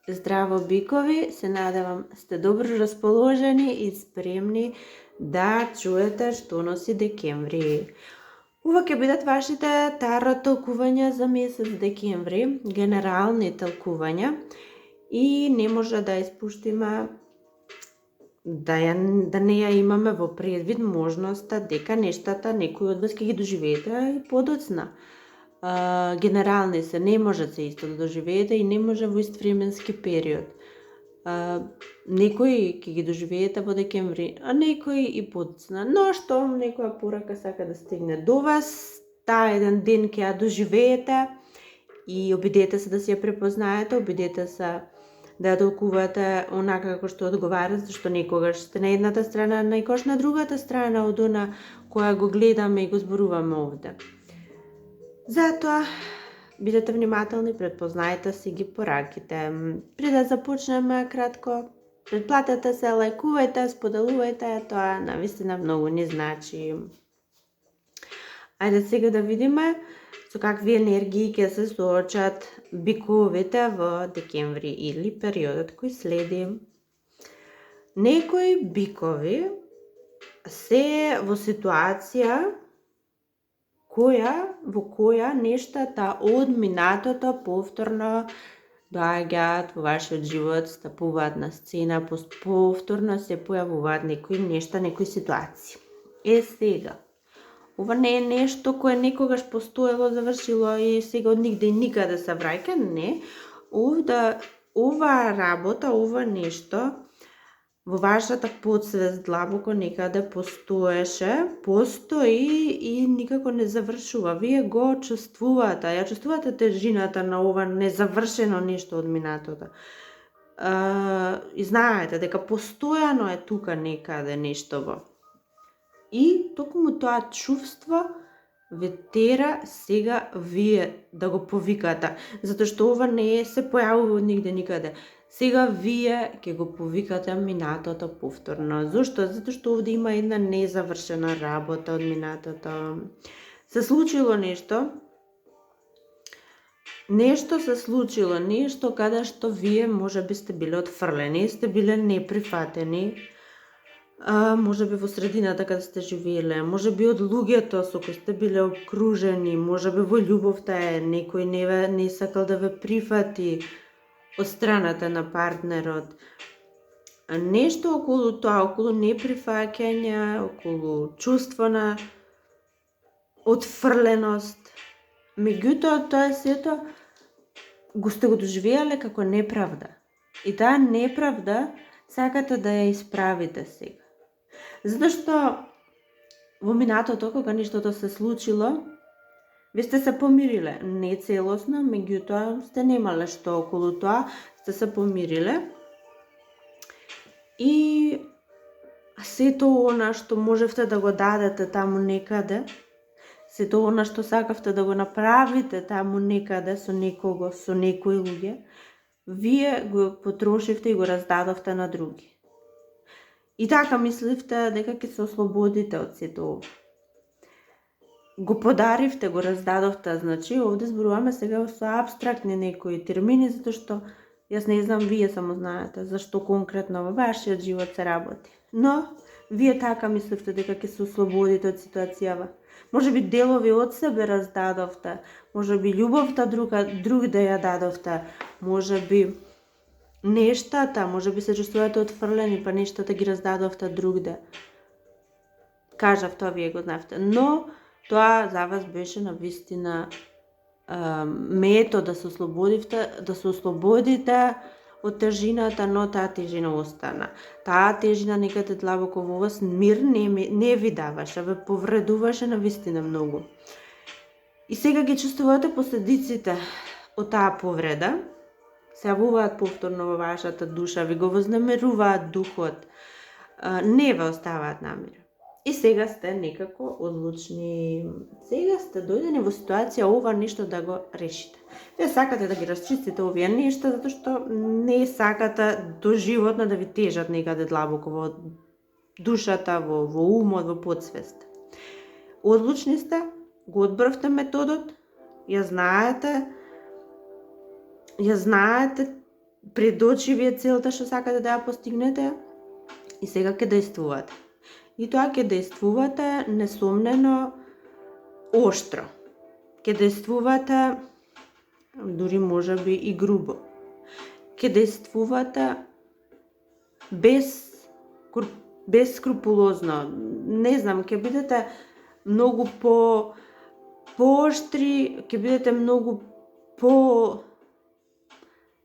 Здраво, бикови! Се надевам сте добро расположени и спремни да чуете што носи декември. Ова ќе бидат вашите таро толкувања за месец декември, генерални толкувања, и не може да испуштиме да не ја имаме во предвид можноста дека нештата некои од вас ќе ги доживеете и подоцна. Генерални се, не може се исто да доживеете и не може во ист временски период. Некои ќе ги доживеете во декември, а некои и подоцна. Но што некоја порака сака да стигне до вас, таа еден ден ќе ја доживеете и обидете се да си ја препознаете, обидете се да ја толкувате онака како што одговара, зашто некогаш сте на едната страна, некогаш на другата страна од она која го гледаме и го зборуваме овде. Затоа, бидете внимателни, предпознајте си ги пораките. Пред да започнеме кратко, претплатете се, лајкувајте, споделувајте, тоа навистина многу не значи. Ајде сега да видиме со какви енергии ќе се соочат биковите во декември или периодот кој следи. Некои бикови се во ситуација во која нештата од минатото повторно доаѓаат во вашиот живот, стапуваат на сцена, повторно се појавуваат некои нешта, некои ситуации. Сега, ова не е нешто кое некогаш постоело, завршило и сега од нигде и никаде се враќа, не. Ова работа, ова нешто во вашата подсвест длабоко некаде постои и никако не завршува. Вие го чувствувате, ја чувствувате тежината на ова незавршено нешто од минатото. И знаете дека постојано е тука некаде нешто. И токму тоа чувство ве тера сега вие да го повикате, затоа што ова не се појавува од нигде никаде. Сега вие ќе го повикате минатото повторно. Зошто? Затоа што овде има една незавршена работа од минатото. Се случило нешто. Нешто се случило, нешто каде што вие можеби сте биле отфрлени, сте биле неприфатени. Можеби во средината каде сте живееле, можеби од луѓето со кои сте биле окружени, можеби во љубовта некој не сакал да ве прифати од страната на партнерот. Нешто околу тоа, околу неприфаќање, околу чувство на отфрленост. Меѓутоа, тоа сето сте го доживеале како неправда. И таа неправда сакате да ја исправите сега. Затоа што во минатото, кога нештото се случило, ви сте се помириле, не целосно, меѓутоа сте немале што околу тоа, сте се помириле. И сето она што можевте да го дадете таму некаде, сето она што сакавте да го направите таму некаде со некого, со некои луѓе, вие го потрошивте и го раздадовте на други. И така мисливте дека ќе се ослободите од сето ова. Го подаривте, го раздадовте, значи овде зборуваме сега со абстрактни некои термини, затоа што јас не знам, вие само знаете зашто конкретно во вашиот живот се работи. Но вие така мисливте дека ќе се ослободите од ситуацијава. Можеби делови од себе раздадовте, можеби љубовта другде ја дадовте, можеби нештата, можеби се чувствувате отфрлени, па нештата ги раздадовте другде. Кажав, тоа вие го знавте, но тоа за вас беше навистина метод да се ослободите од тежината, но таа тежина остана. Таа тежина некаде длабоко во вас мир не ви даваше, ве повредуваше навистина многу. И сега ги чувствувате последиците од таа повреда, се јавуваат повторно во вашата душа, ви го вознемеруваат духот, не ве оставаат на мир. И сега сте некако одлучни. Сега сте дојдени во ситуација ова нешто да го решите. Вие сакате да ги расчистите овие нешта, затоа што не сакате доживотно да ви тежат некаде длабоко во душата, во умот, во подсвест. Одлучни сте, го одбравте методот, ја знаете пред очи ви е целта што сакате да ја постигнете и сега ќе действувате. И тоа ќе действувате несомнено оштро. Ќе действувате дури можеби и грубо. Ќе действувате без скрупулозно. Не знам, ќе бидете многу пооштри, ќе бидете многу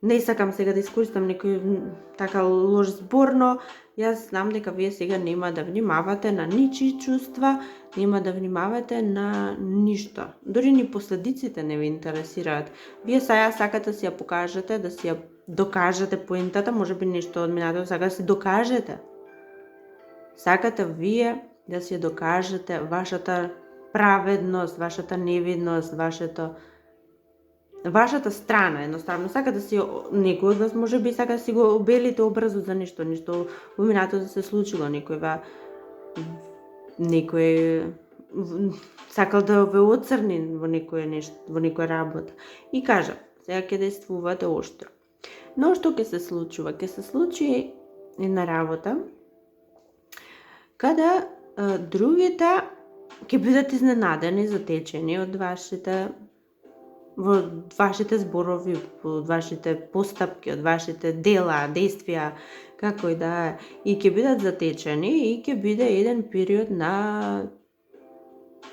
не сакам сега да искористам некој така лош збор, но јас знам дека вие сега нема да внимавате на ничии чувства, нема да внимавате на ништо. Дори ни последиците не ви интересираат. Вие сега сакате да си ја покажете, да си ја докажете поентата, можеби нешто од минатото сакате да си докажете. Сакате вие да си ја докажете вашата праведност, вашата невидност, вашата страна, едноставно сака да си некој од вас можеби сака да си го обелите образот за нешто во минатото се случило, некој сакал да ве оцрни во некоја работа. И кажа, сега ќе действувате оштро. Но што ќе се случува? Ќе се случи една работа када другите ќе бидат изненадени, затечени од вашите зборови, од вашите постапки, од вашите дела, действија, како и да е, и ќе бидат затечени и ќе биде еден период на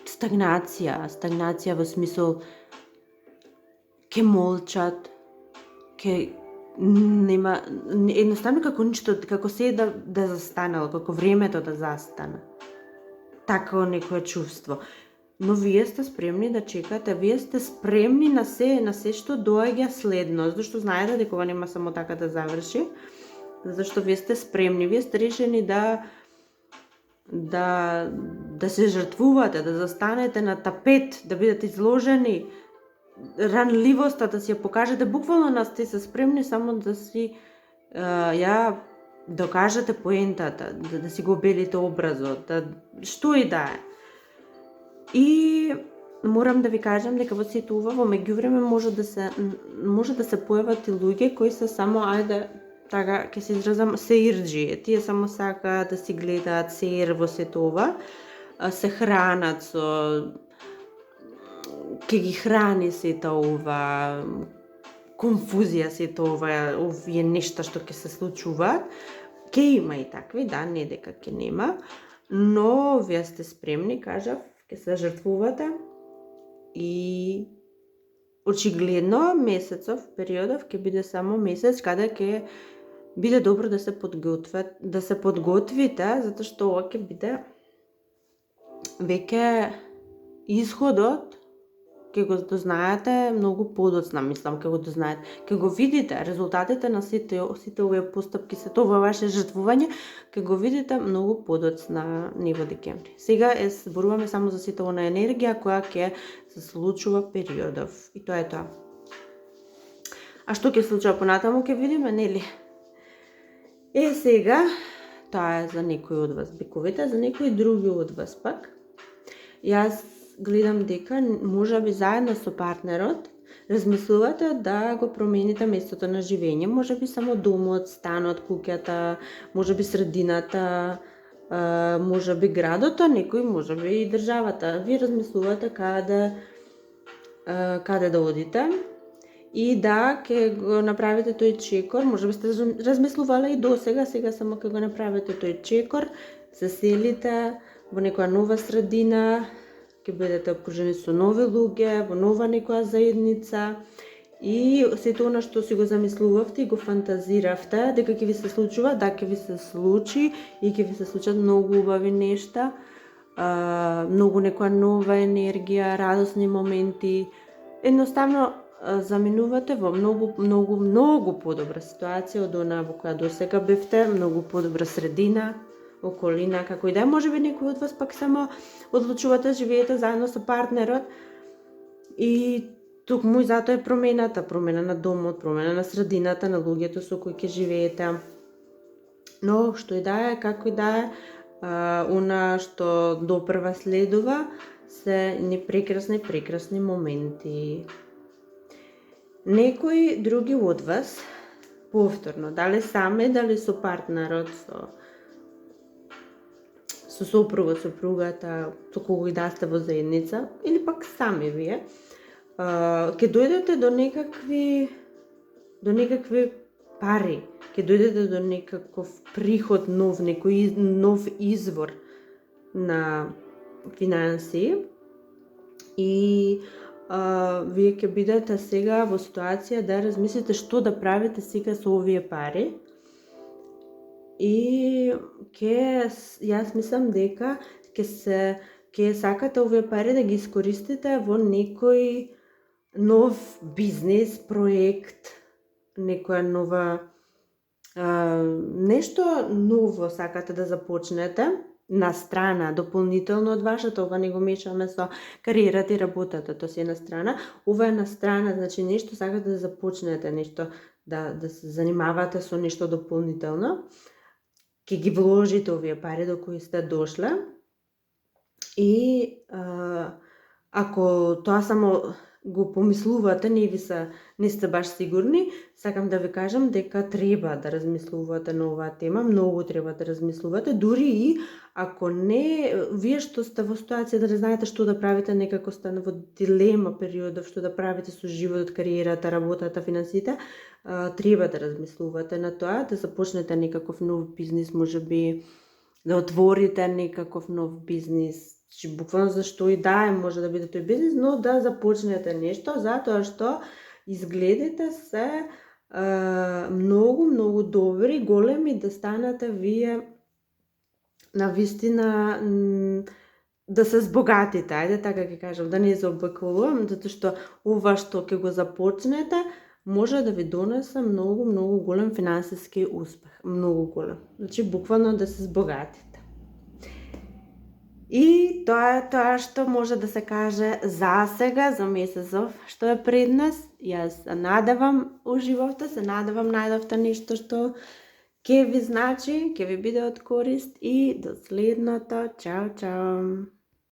стагнација во смисол ќе молчат, ќе нема едноставно како ништо, како се да застанало, како времето да застана. Така некое чувство. Но вие сте спремни да чекате, вие сте спремни на се што доаѓа следно, зашто знаете дека ова нема само така да заврши, зашто вие сте спремни, вие сте решени да се жртвувате, да застанете на тапет, да бидете изложени, ранливоста да си ја покажете, буквално сте се спремни само да си ја докажете поентата, да си го обелите образот, што и да е. И морам да ви кажам дека во сето ова, во меѓувреме може да се појават и луѓе кои се само, така ќе се изразам, сеирџи. Тие само сакаат да си гледаат сеир во сето ова, се хранат ќе ги храни сето ова, конфузија сето ова, овие нешта што ќе се случуваат. Ќе има и такви, да, не дека ќе нема, но вие сте спремни, кажав, ќе се жртвувате и очигледно месецов, периодов ќе биде само месец каде ќе биде добро да се подготвите, затоа што ова ќе биде веќе исходот, ќе го дознаете многу подоцна, мислам, ќе го дознаете, ќе го видите резултатите на сите овие постапки, сето ова ваше жртвување, ќе го видите многу подоцна не во декември. Сега зборуваме само за сите она енергија која ќе се случува периодов. И тоа е тоа. А што ќе се случува понатаму ќе видиме, нели? Сега, тоа е за некои од вас биковите, за некои други од вас пак. Јас гледам дека можеби заедно со партнерот размислувате да го промените местото на живење, можеби само домот, станот, куќата, можеби средината, можеби градот, а некој можеби и државата. Ви размислувате каде да одите и да ќе го направите тој чекор, можеби сте размислувале и досега, сега само ќе го направите тој чекор, се селите во некоја нова средина, ќе бидете обкружени со нови луѓе, во нова некоја заедница и сето она што си го замислувавте и го фантазиравте дека ќе ви се случува, да, ќе ви се случи и ќе ви се случат многу убави нешта, многу некоја нова енергија, радосни моменти. Едноставно заминувате во многу подобра ситуација од онаа во која досега бевте, многу подобра средина, околина, како и да е. Можеби некој од вас пак само одлучувате да живеете заедно со партнерот и токму и затоа е промена на домот, промена на средината, на луѓето со кои ќе живеете. Но што и да е, како и да е, она што допрва следува се прекрасни моменти. Некои други од вас повторно, дали сами, дали со партнерот, со сопругот, сопругата, со кого и да сте во заедница, или пак сами вие, ќе дојдете до некакви пари, ќе дојдете до некаков приход нов, некој нов извор на финансии и вие ќе бидете сега во ситуација да размислите што да правите сега со овие пари и јас мислам дека ќе сакате овие пари да ги искористите во некој нов бизнес, проект, некоја нова нешто ново сакате да започнете на страна, дополнително од вашата, ова не го мешаме со кариерата и работата, тоа си е на страна, ова е на страна, значи нешто сакате да започнете, нешто да се занимавате со нешто дополнително, ќе ги вложите овие пари до кои сте дошле и ако тоа само го помислувате, не сте баш сигурни, сакам да ви кажам дека треба да размислувате на оваа тема, многу треба да размислувате, дури и ако не, вие што сте во ситуација да не знаете што да правите, некако сте во дилема периодов што да правите со животот, кариерата, работата, финансите, треба да размислувате на тоа, да започнете некаков нов бизнис, можеби да отворите некаков нов бизнис, буквално зашто и да може да биде тој бизнис, но да започнете нешто, затоа што изгледите се многу добри, големи да станете вие на вистина да се збогатите, ајде така ќе кажам, да не заобиколувам, затоа што ова што ќе го започнете може да ви донесе многу голем финансиски успех, многу голем. Значи буквално да се збогатите. И тоа е тоа што може да се каже за сега, за месецов што е пред нас. Јас се надевам уживавте, се надевам најдовте нешто што ќе ви значи, ќе ви биде од корист и до следното. Чао, чао!